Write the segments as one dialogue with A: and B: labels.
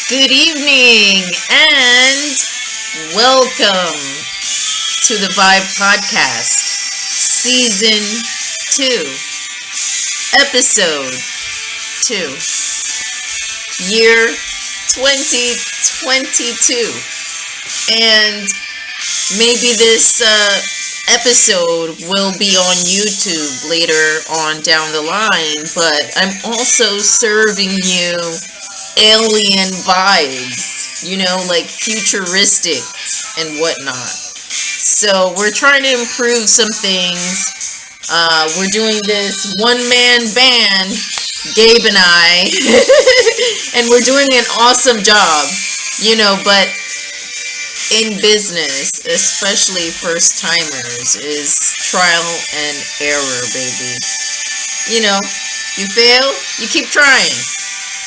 A: Good evening and welcome to the Vibe Podcast, Season 2, Episode 2, Year 2022. And maybe this episode will be on YouTube later on down the line, but I'm also serving you alien vibes, like futuristic and whatnot. So we're trying to improve some things. We're doing this one-man band, Gabe and I, and we're doing an awesome job, but in business, especially first timers, is trial and error, baby. You fail, you keep trying.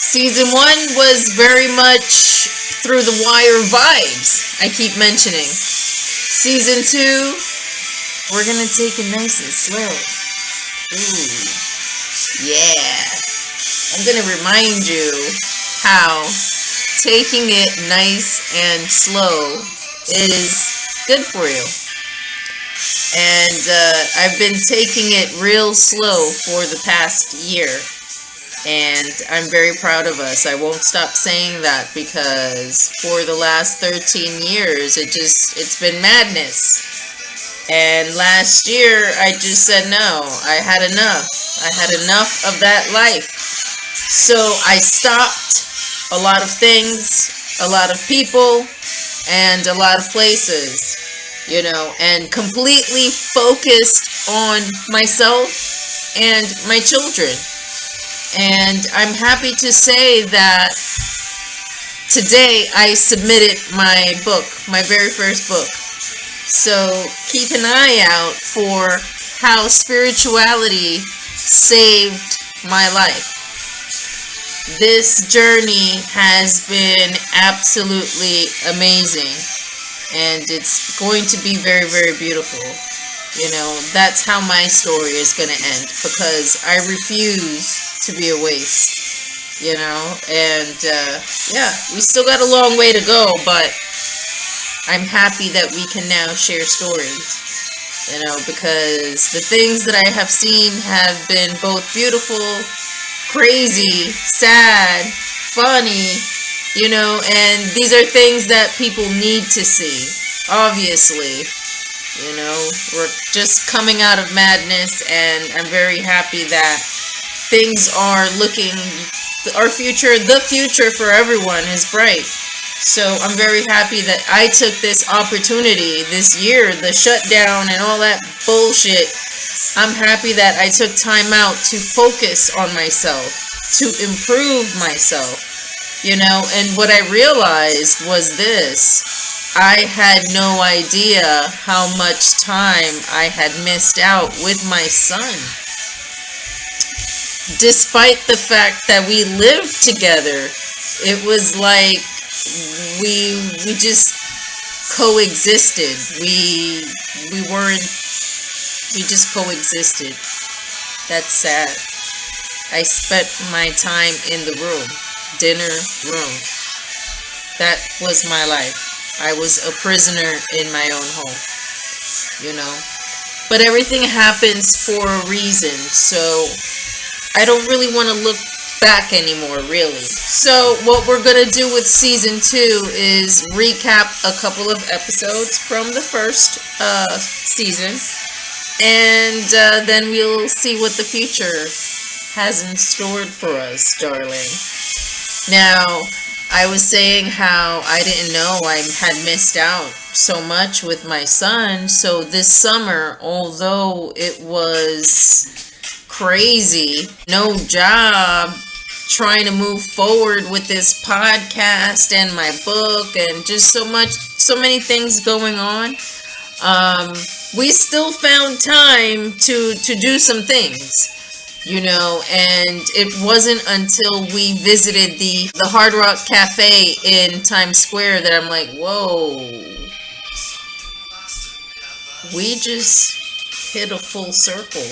A: Season 1 was very much through the wire vibes, I keep mentioning. Season 2, we're gonna take it nice and slow. Ooh, yeah. I'm gonna remind you how taking it nice and slow is good for you. And I've been taking it real slow for the past year. And I'm very proud of us. I won't stop saying that because for the last 13 years, it's been madness. And last year, I just said no. I had enough. I had enough of that life. So I stopped a lot of things, a lot of people, and a lot of places, and completely focused on myself and my children. And I'm happy to say that today I submitted my book, my very first book. So keep an eye out for how spirituality saved my life. This journey has been absolutely amazing, and it's going to be very, very beautiful. That's how my story is going to end, because I refuse to be a waste, and we still got a long way to go, but I'm happy that we can now share stories, because the things that I have seen have been both beautiful, crazy, sad, funny, and these are things that people need to see, obviously. We're just coming out of madness, and I'm very happy that things are looking, the future for everyone is bright. So I'm very happy that I took this opportunity this year, the shutdown and all that bullshit. I'm happy that I took time out to focus on myself, to improve myself, and what I realized was this. I had no idea how much time I had missed out with my son. Despite the fact that we lived together, it was like we just coexisted. We just coexisted. That's sad. I spent my time in the room, dinner room. That was my life. I was a prisoner in my own home, But everything happens for a reason, so I don't really want to look back anymore, really. So what we're going to do with Season 2 is recap a couple of episodes from the first season, and then we'll see what the future has in store for us, darling. Now, I was saying how I didn't know I had missed out so much with my son. So this summer, although it was crazy, no job, trying to move forward with this podcast and my book, and just so many things going on, we still found time to do some things. And it wasn't until we visited the Hard Rock Cafe in Times Square that I'm like, whoa, we just hit a full circle.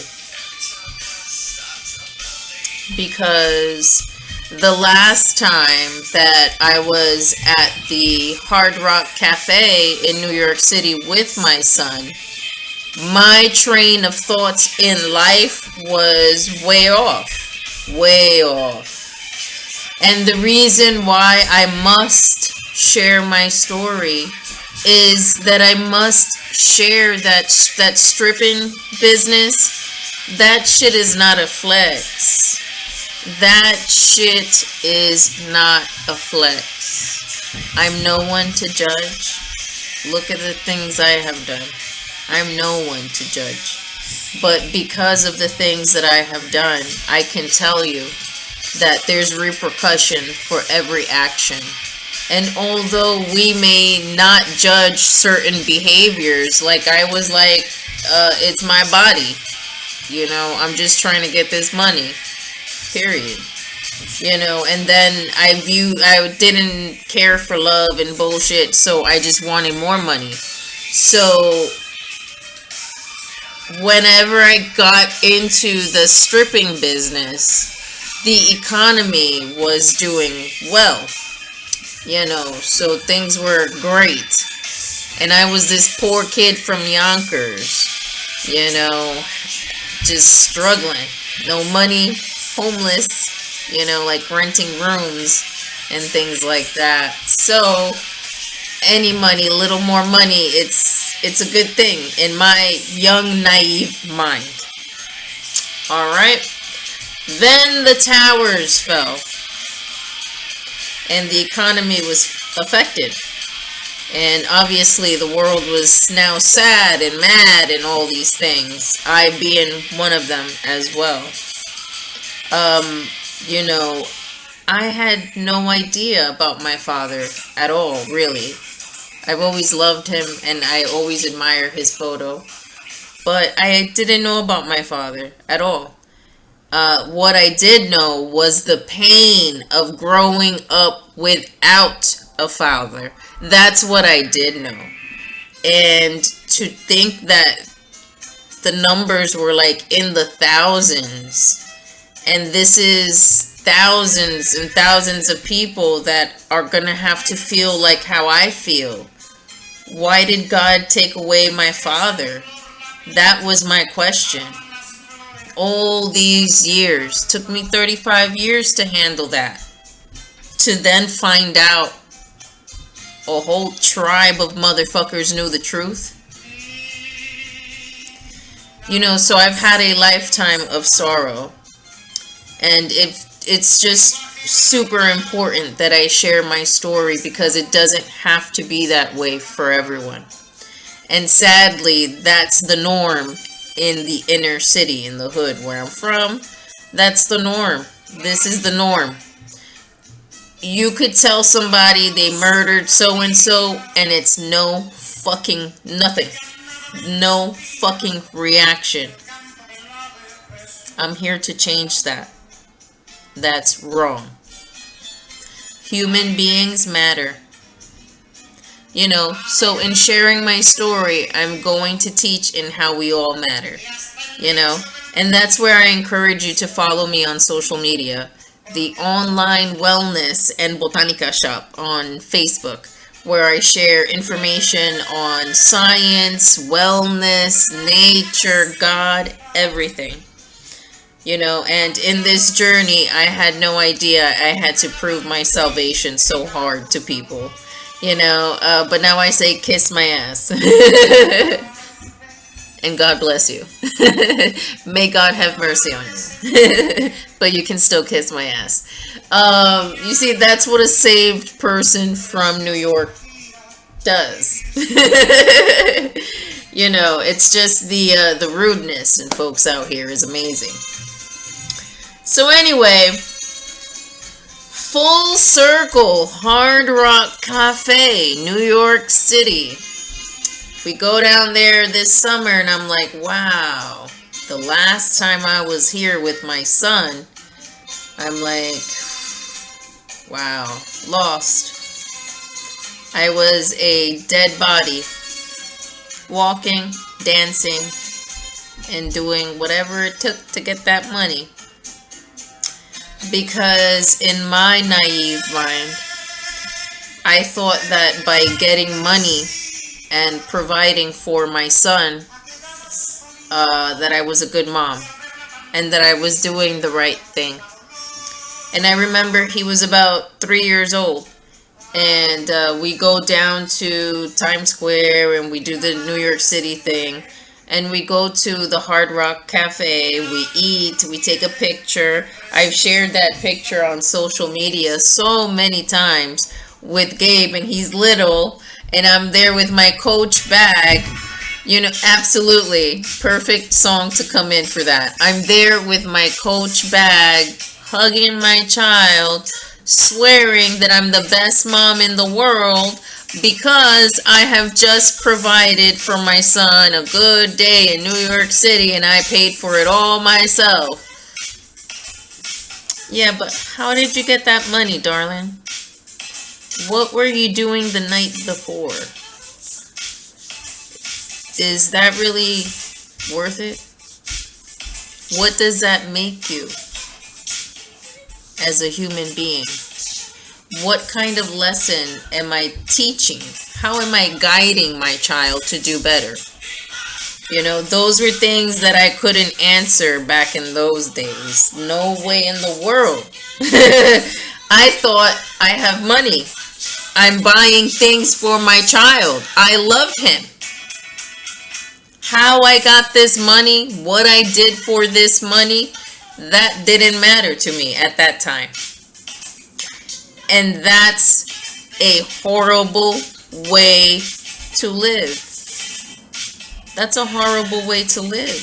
A: Because the last time that I was at the Hard Rock Cafe in New York City with my son, my train of thoughts in life was way off. Way off. And the reason why I must share my story is that I must share that stripping business. That shit is not a flex. That shit is not a flex. I'm no one to judge. Look at the things I have done. I'm no one to judge. But because of the things that I have done, I can tell you that there's repercussion for every action. And although we may not judge certain behaviors, like I was like, it's my body. You know, I'm just trying to get this money. Period. You know, and then I didn't care for love and bullshit, so I just wanted more money. So whenever I got into the stripping business, the economy was doing well. You know, so things were great. And I was this poor kid from Yonkers, you know, just struggling. No money, homeless, you know, like renting rooms and things like that. So any money, little more money, it's a good thing in my young, naive mind. All right. Then the towers fell and the economy was affected. And obviously the world was now sad and mad and all these things. I being one of them as well. You know, I had no idea about my father at all, really. I've always loved him and I always admire his photo. But I didn't know about my father at all. What I did know was the pain of growing up without a father. That's what I did know. And to think that the numbers were like in the thousands, and this is thousands and thousands of people that are gonna have to feel like how I feel. Why did God take away my father? That was my question. All these years. Took me 35 years to handle that. To then find out a whole tribe of motherfuckers knew the truth. You know, so I've had a lifetime of sorrow. And it's just super important that I share my story because it doesn't have to be that way for everyone. And sadly, that's the norm in the inner city, in the hood where I'm from. That's the norm. This is the norm. You could tell somebody they murdered so-and-so and it's no fucking nothing. No fucking reaction. I'm here to change that. That's wrong. Human beings matter. You know, so in sharing my story, I'm going to teach in how we all matter. You know, and that's where I encourage you to follow me on social media. The Online Wellness and Botanica Shop on Facebook, where I share information on science, wellness, nature, God, everything. You know, and in this journey, I had no idea I had to prove my salvation so hard to people. You know, but now I say kiss my ass. And God bless you. May God have mercy on you. But you can still kiss my ass. You see, that's what a saved person from New York does. You know, it's just the rudeness in folks out here is amazing. So anyway, full circle, Hard Rock Cafe, New York City. We go down there this summer and I'm like, wow, the last time I was here with my son, I'm like, wow, lost. I was a dead body, walking, dancing, and doing whatever it took to get that money. Because in my naive mind, I thought that by getting money and providing for my son, that I was a good mom and that I was doing the right thing. And I remember he was about 3 years old, and we go down to Times Square and we do the New York City thing. And we go to the Hard Rock Cafe, we eat, we take a picture. I've shared that picture on social media so many times with Gabe, and he's little, and I'm there with my Coach bag. You know, absolutely perfect song to come in for that. I'm there with my Coach bag, hugging my child, swearing that I'm the best mom in the world because I have just provided for my son a good day in New York City and I paid for it all myself. Yeah, but how did you get that money, darling? What were you doing the night before? Is that really worth it? What does that make you as a human being? What kind of lesson am I teaching? How am I guiding my child to do better? You know, those were things that I couldn't answer back in those days. No way in the world. I thought I have money. I'm buying things for my child. I love him. How I got this money, what I did for this money, that didn't matter to me at that time. And that's a horrible way to live. That's a horrible way to live.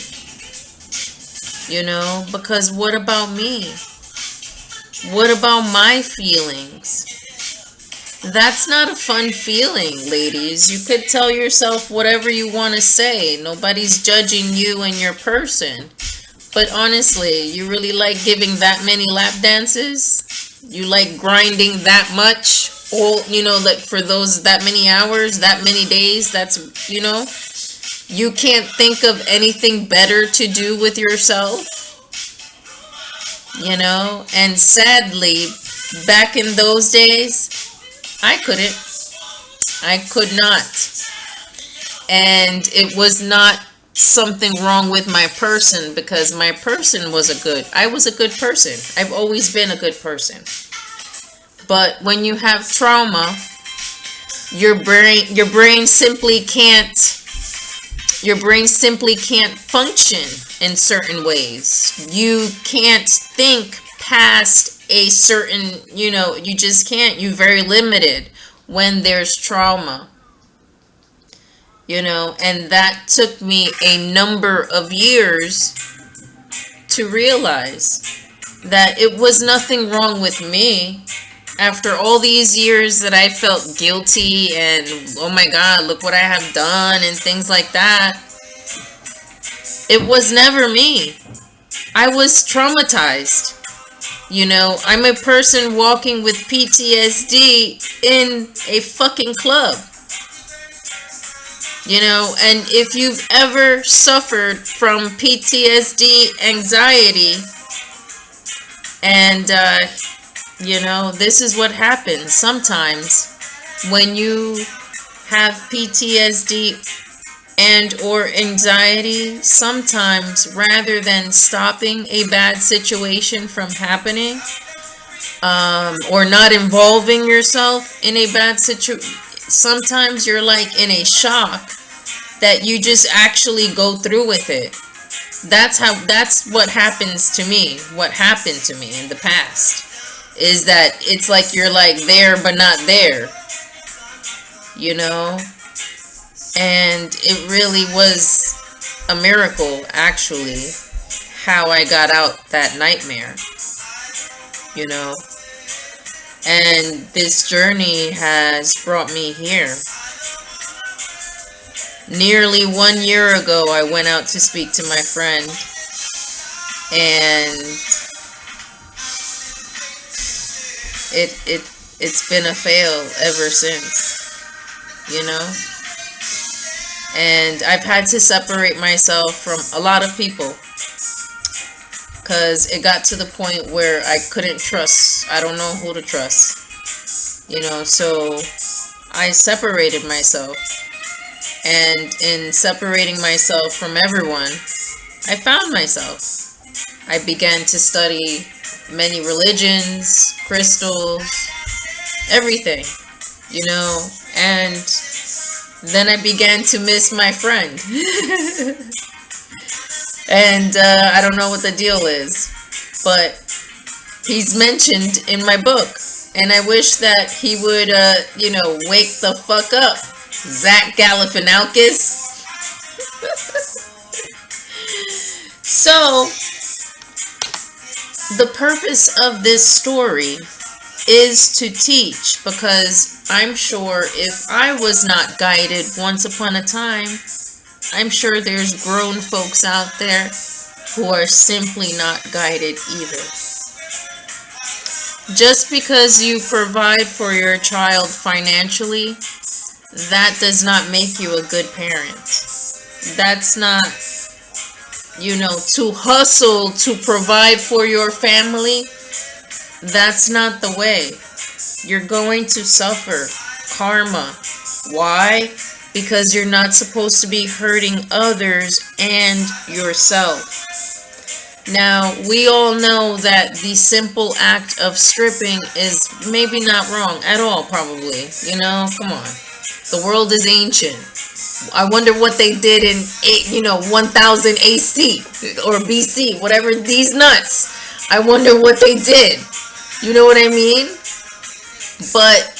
A: You know, because what about me? What about my feelings? That's not a fun feeling, ladies. You could tell yourself whatever you want to say. Nobody's judging you and your person. But honestly, you really like giving that many lap dances? You like grinding that much? All, you know, like for those that many hours, that many days, that's, you know, you can't think of anything better to do with yourself, you know? And sadly, back in those days, I couldn't. I could not. And it was not something wrong with my person because my person I was a good person. I've always been a good person. But when you have trauma, your brain simply can't function in certain ways. You can't think past a certain, you know, you just can't. You're very limited when there's trauma. You know, and that took me a number of years to realize that it was nothing wrong with me. After all these years that I felt guilty and, oh my God, look what I have done and things like that. It was never me. I was traumatized. You know, I'm a person walking with PTSD in a fucking club. You know, and if you've ever suffered from PTSD, anxiety, and, you know, this is what happens sometimes when you have PTSD and or anxiety. Sometimes rather than stopping a bad situation from happening, or not involving yourself in a bad situation, sometimes you're like in a shock that you just actually go through with it. That's what happens to me. What happened to me in the past is that it's like you're like there but not there, you know? And it really was a miracle, actually, how I got out that nightmare, you know? And this journey has brought me here. Nearly 1 year ago, I went out to speak to my friend, and it's been a fail ever since, you know? And I've had to separate myself from a lot of people because it got to the point where I couldn't trust. I don't know who to trust. So I separated myself. And in separating myself from everyone, I found myself. I began to study many religions, crystals, everything, and then I began to miss my friend. And I don't know what the deal is, but he's mentioned in my book, and I wish that he would, wake the fuck up. Zach Galifianakis. So, the purpose of this story is to teach, because I'm sure if I was not guided once upon a time, I'm sure there's grown folks out there who are simply not guided either. Just because you provide for your child financially, that does not make you a good parent. That's not, to hustle to provide for your family. That's not the way. You're going to suffer karma. Why? Because you're not supposed to be hurting others and yourself. Now, we all know that the simple act of stripping is maybe not wrong at all, probably. Come on. The world is ancient. I wonder what they did in 1000 AC or BC, whatever these nuts. I wonder what they did. You know what I mean? But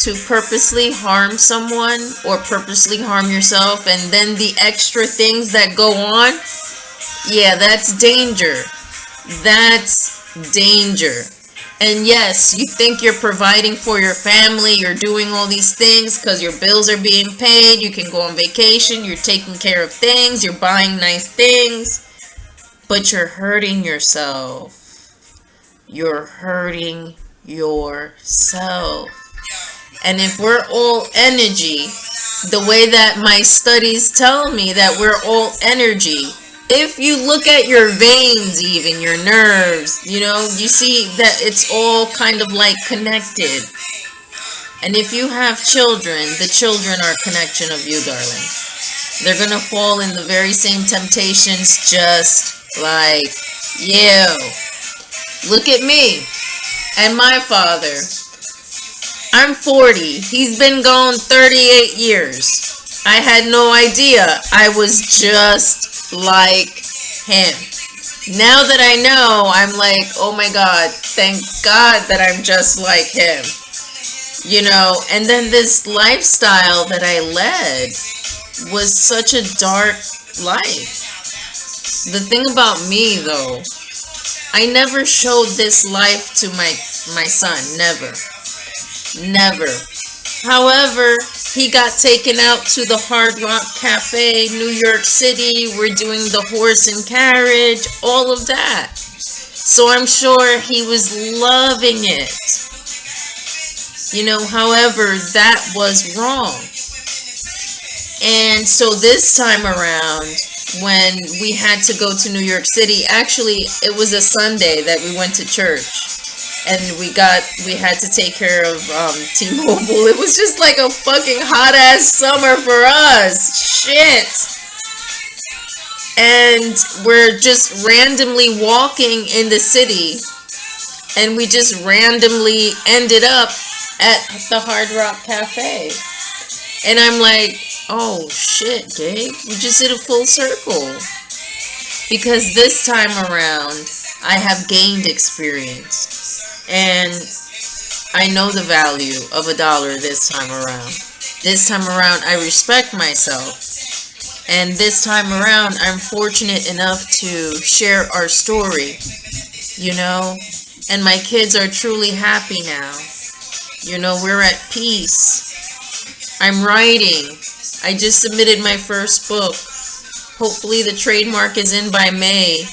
A: to purposely harm someone or purposely harm yourself, and then the extra things that go on, yeah, that's danger. That's danger. And yes, you think you're providing for your family, you're doing all these things because your bills are being paid, you can go on vacation, you're taking care of things, you're buying nice things, but you're hurting yourself. You're hurting yourself. And if we're all energy, the way that my studies tell me that we're all energy, if you look at your veins, even your nerves, you see that it's all kind of like connected. And if you have children, the children are a connection of you, darling. They're going to fall in the very same temptations just like you. Look at me and my father. I'm 40. He's been gone 38 years. I had no idea I was just like him. Now that I know, I'm like, oh my God, thank God that I'm just like him. And then this lifestyle that I led was such a dark life. The thing about me, though, I never showed this life to my son. Never. However, he got taken out to the Hard Rock Cafe, New York City. We're doing the horse and carriage, all of that. So I'm sure he was loving it. However, that was wrong. And so this time around, when we had to go to New York City, actually, it was a Sunday that we went to church. And we had to take care of T-Mobile. It was just like a fucking hot ass summer for us. Shit. And we're just randomly walking in the city, and we just randomly ended up at the Hard Rock Cafe. And I'm like, oh shit, Gabe, we just did a full circle. Because this time around, I have gained experience. And I know the value of $1 this time around. This time around, I respect myself. And this time around, I'm fortunate enough to share our story, And my kids are truly happy now. We're at peace. I'm writing. I just submitted my first book. Hopefully the trademark is in by May.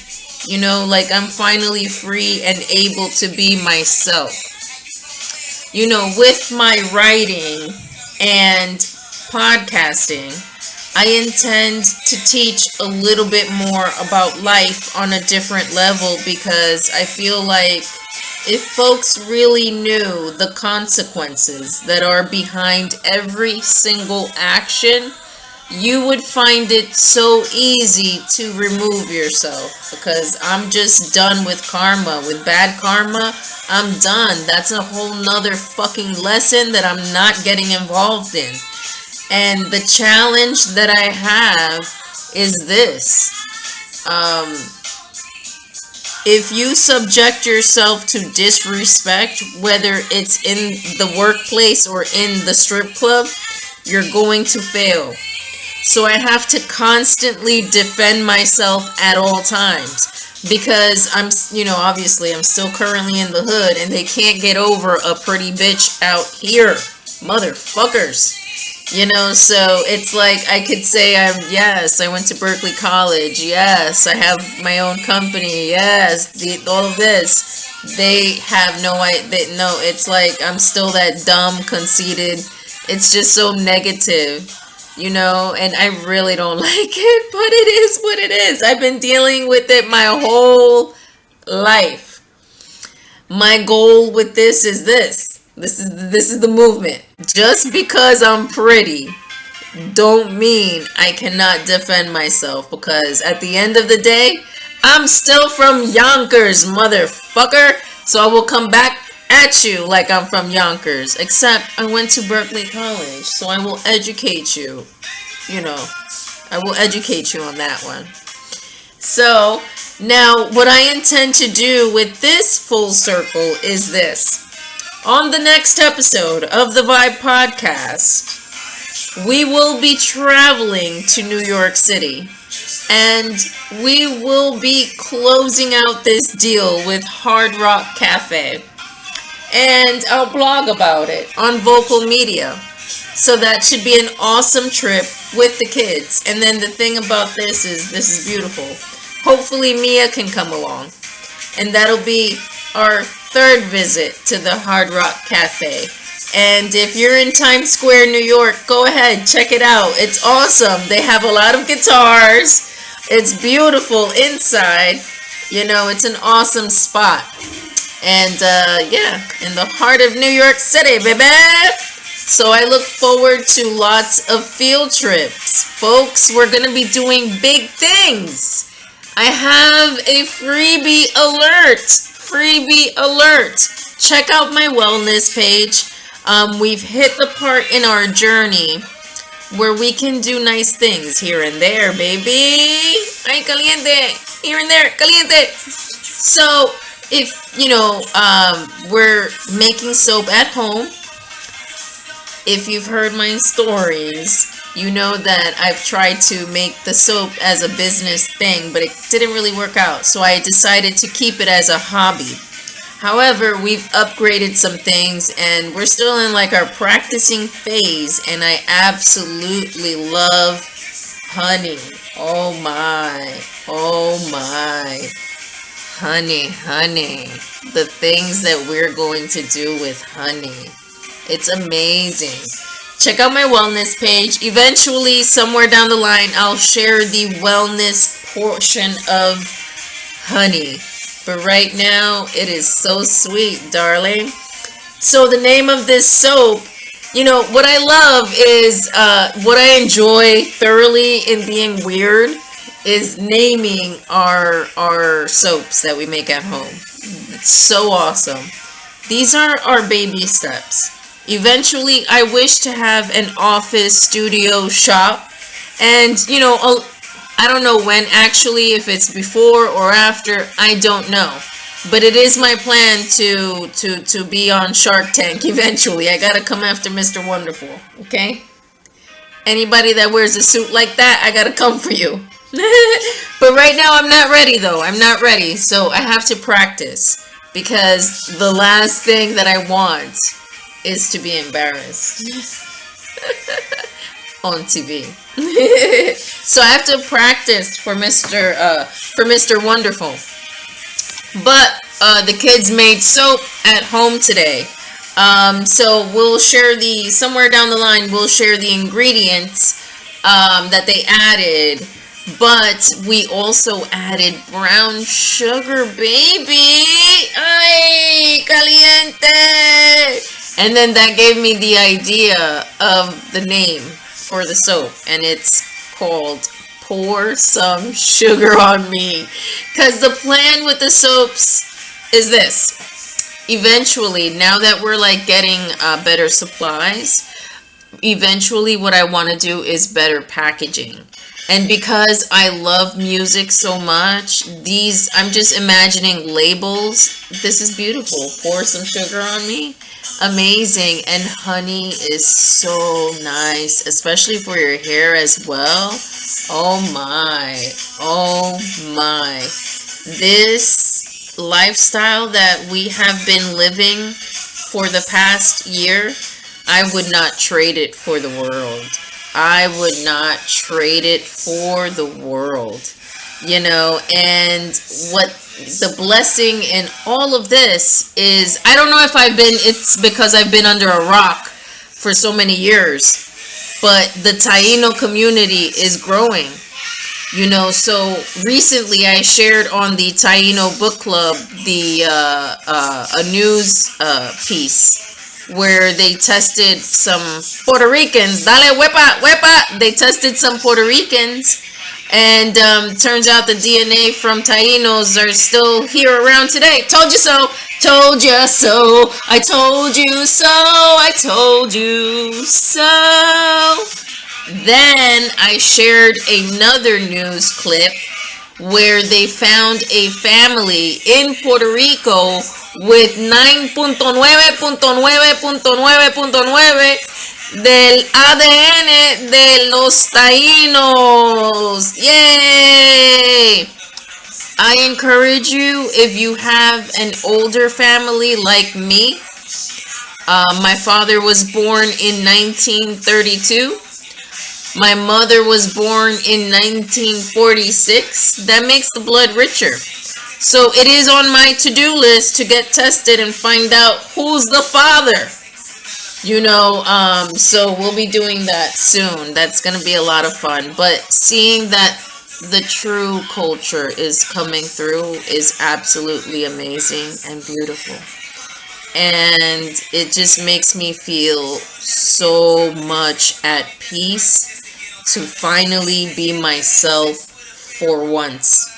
A: I'm finally free and able to be myself. With my writing and podcasting, I intend to teach a little bit more about life on a different level, because I feel like if folks really knew the consequences that are behind every single action, you would find it so easy to remove yourself. Because I'm just done with karma. With bad karma, I'm done. That's a whole nother fucking lesson that I'm not getting involved in. And the challenge that I have is this. If you subject yourself to disrespect, whether it's in the workplace or in the strip club, you're going to fail. So I have to constantly defend myself at all times, because obviously I'm still currently in the hood, and they can't get over a pretty bitch out here, motherfuckers. So it's like I could say yes, I went to Berkeley College. Yes, I have my own company. Yes, all of this. They have no idea. No, it's like I'm still that dumb, conceited. It's just so negative, and I really don't like it, but it is what it is. I've been dealing with it my whole life. My goal with this is this. This is the movement. Just because I'm pretty don't mean I cannot defend myself, because at the end of the day, I'm still from Yonkers, motherfucker. So I will come back at you like I'm from Yonkers, except I went to Berkeley College, so I will educate you. I will educate you on that one. So now what I intend to do with this full circle is this. On the next episode of the Vibe Podcast, we will be traveling to New York City, and we will be closing out this deal with Hard Rock Cafe, and I'll blog about it on Vocal Media. So that should be an awesome trip with the kids. And then the thing about this is beautiful. Hopefully Mia can come along, and that'll be our third visit to the Hard Rock Cafe. And if you're in Times Square, New York, go ahead, check it out. It's awesome. They have a lot of guitars. It's beautiful inside. It's an awesome spot. And in the heart of New York City, baby. So I look forward to lots of field trips. Folks, we're going to be doing big things. I have a freebie alert. Check out my wellness page. We've hit the part in our journey where we can do nice things here and there, baby. Ay, caliente. Here and there, caliente. So if we're making soap at home. If you've heard my stories, you know that I've tried to make the soap as a business thing, but it didn't really work out. So I decided to keep it as a hobby. However, we've upgraded some things, and we're still in like our practicing phase, and I absolutely love honey. Oh my. Honey. The things that we're going to do with honey. It's amazing. Check out my wellness page. Eventually, somewhere down the line, I'll share the wellness portion of honey. But right now, it is so sweet, darling. So the name of this soap, what I love is, what I enjoy thoroughly in being weird is naming our soaps that we make at home. It's so awesome. These are our baby steps. Eventually, I wish to have an office studio shop, and I don't know when actually, if it's before or after, I don't know. But it is my plan to be on Shark Tank eventually. I gotta come after Mr. Wonderful, okay? Anybody that wears a suit like that, I gotta come for you. But right now, I'm not ready though. I'm not ready, so I have to practice, because the last thing that I want is to be embarrassed on TV. So I have to practice for Mr. Wonderful. But the kids made soap at home today. So we'll share somewhere down the line, we'll share the ingredients that they added. But we also added brown sugar, baby. Ay, caliente. And then that gave me the idea of the name for the soap. And it's called Pour Some Sugar on Me. Because the plan with the soaps is this. Eventually, now that we're like getting better supplies, eventually what I want to do is better packaging. And because I love music so much, I'm just imagining labels. This is beautiful. Pour some sugar on me. Amazing. And honey is so nice, especially for your hair as well. Oh my. Oh my. This lifestyle that we have been living for the past year, I would not trade it for the world. I would not trade it for the world. And what the blessing in all of this is, I don't know if it's because I've been under a rock for so many years, but the Taino community is growing. So recently I shared on the Taino Book Club a news piece where they tested some Puerto Ricans. Dale, huepa, huepa. They tested some Puerto Ricans, and turns out the DNA from Tainos are still here around today. Told you so. Told you so. I told you so. I told you so. Then I shared another news clip where they found a family in Puerto Rico with 9.9.9.9.9 del ADN de los taínos. Yay! I encourage you, if you have an older family like me, my father was born in 1932. My mother was born in 1946. That makes the blood richer. So it is on my to-do list to get tested and find out who's the father. So we'll be doing that soon. That's going to be a lot of fun. But seeing that the true culture is coming through is absolutely amazing and beautiful. And it just makes me feel so much at peace to finally be myself for once.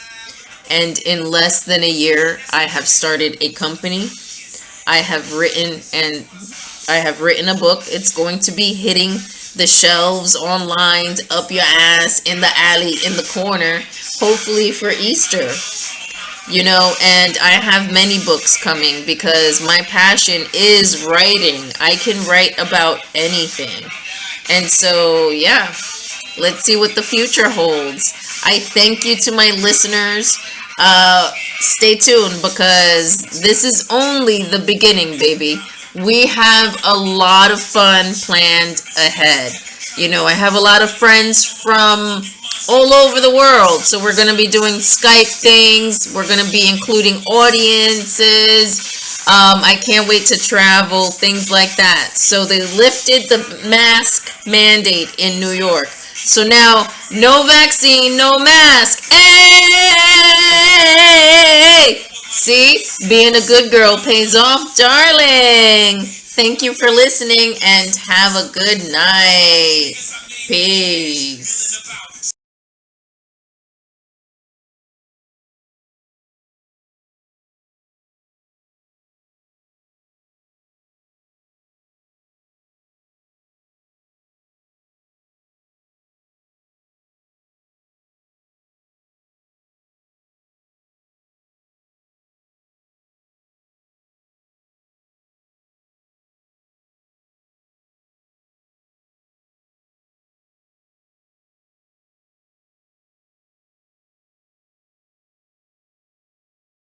A: And in less than a year, I have started a company. I have written a book. It's going to be hitting the shelves online, up your ass, in the alley, in the corner, hopefully for Easter. And I have many books coming because my passion is writing. I can write about anything. And so, yeah, let's see what the future holds. I thank you to my listeners. Stay tuned because this is only the beginning, baby. We have a lot of fun planned ahead. I have a lot of friends from all over the world. So we're going to be doing Skype things. We're going to be including audiences. I can't wait to travel, things like that. So they lifted the mask mandate in New York. So now, no vaccine, no mask. Hey! See, being a good girl pays off, darling. Thank you for listening and have a good night. Peace.